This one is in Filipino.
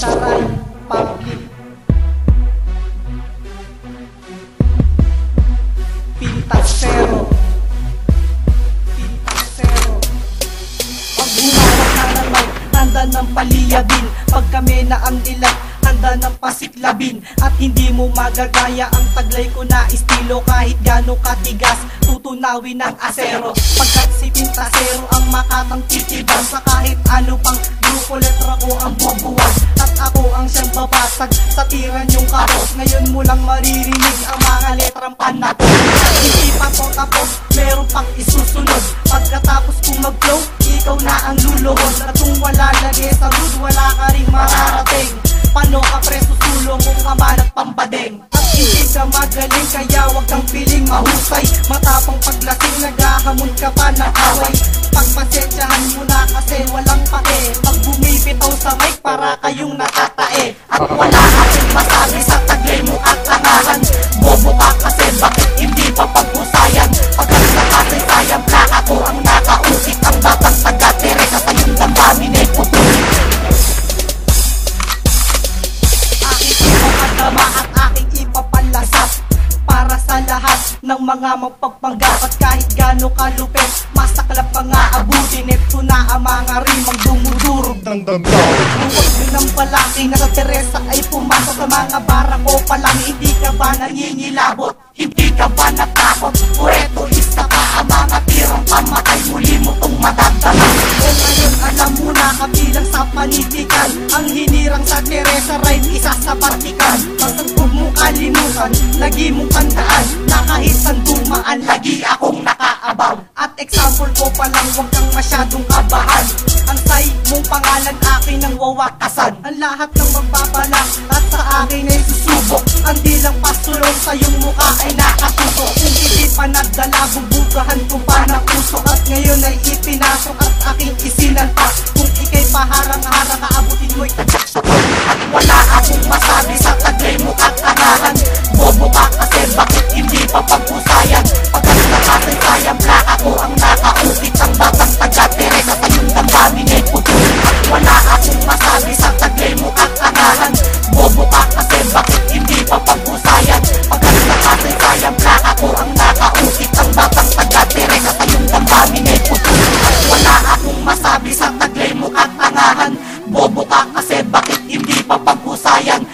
Taray Public Pintasero. Pag humawak na ng mic, handa ng paliyabin. Pag kami na ang dilat, handa ng pasiklabin. At hindi mo magagaya ang taglay ko na estilo. Kahit gano'ng katigas, tutunawin ng asero. Pagkat si Pintasero ang makatang titibas, sa kahit ano pang grupo letra ko ang bubuwag. At ako ang siyang babasag sa tiran yung karos. Ngayon mo lang maririnig ang mga letrang panapos. At hindi pa po tapos, meron pang isusunod. Pagkatapos kong mag-flow, ikaw na ang luluhod. At kung wala lagi sa road, wala ka ring mararating. Paano ka preso sulong kung kaman at pambadeng? At hindi ka magaling kaya wag kang piling mahusay. Matapang paglasing, naghahamon ka pa ng away. Pagpasensyahan mo na kasi walang pake. Pag bumibitaw sa mic para kayong natatae. At wala akong masabi sa taglay mo at angahan. Bobo ka kasi bakit hindi pa pagpusayan? Pagkat sa kasaysayan na ako ang nakausik. Ang batang taga-Teresa sa iyong damdamin ay pupulit. At aking ipapalasap para sa lahat ng mga mapagpanggap. At kahit gano'n kalupit, masaklap pa nga abutin. Ito na ang mga rimang dumudurog ng damdamin. Huwag nyo ng palaki na sa Teresa ay pumasok sa mga bara ko palang. Hindi ka ba nangingilabot? Hindi ka ba natakot? Pureto isa ka ang mga tirang pamatay. Muli mo tong madagdagan. O ngayon alam mo na kabilang sa panitikan. Ang hinirang sa Teresa ride isa sa partikan. Basta huwag mong kalimutan, lagi mong tandaan na kahit saan dumaan, lagi akong nakaabaw. At example ko palang huwag kang masyadong kabahan. Ang say mong pangalan akin ang wawakasan. Ang lahat ng magbabalak at sa akin ay susubok. Ang dilang pasulong sa iyong mukha ay nakatutok. Kung hindi pa nagdala, bubugahan ko pa ng puso. At ngayon ay ipinasok at aking isinalpak. Kung ikay paharang-harang, aabutin mo'y tagsak sa pag. At wala akong masabi sa taglay mo at angahan. Bobo ka kasi bakit hindi pa pagpusayan? Pagkat sa kasaysayan na ako ang nakausik. Ang batang taga-Teresa sa iyong damdamin ay putuloy. At wala akong masabi sa taglay mo at angahan. Bobo ka kasi bakit hindi pa pagpusayan? Pagkat sa kasaysayan na ako ang nakausik. Ang batang taga-Teresa sa iyong damdamin ay putuloy. At wala akong masabi sa taglay mo at angahan. Bobo ka kasi bakit hindi pa pagpusayan?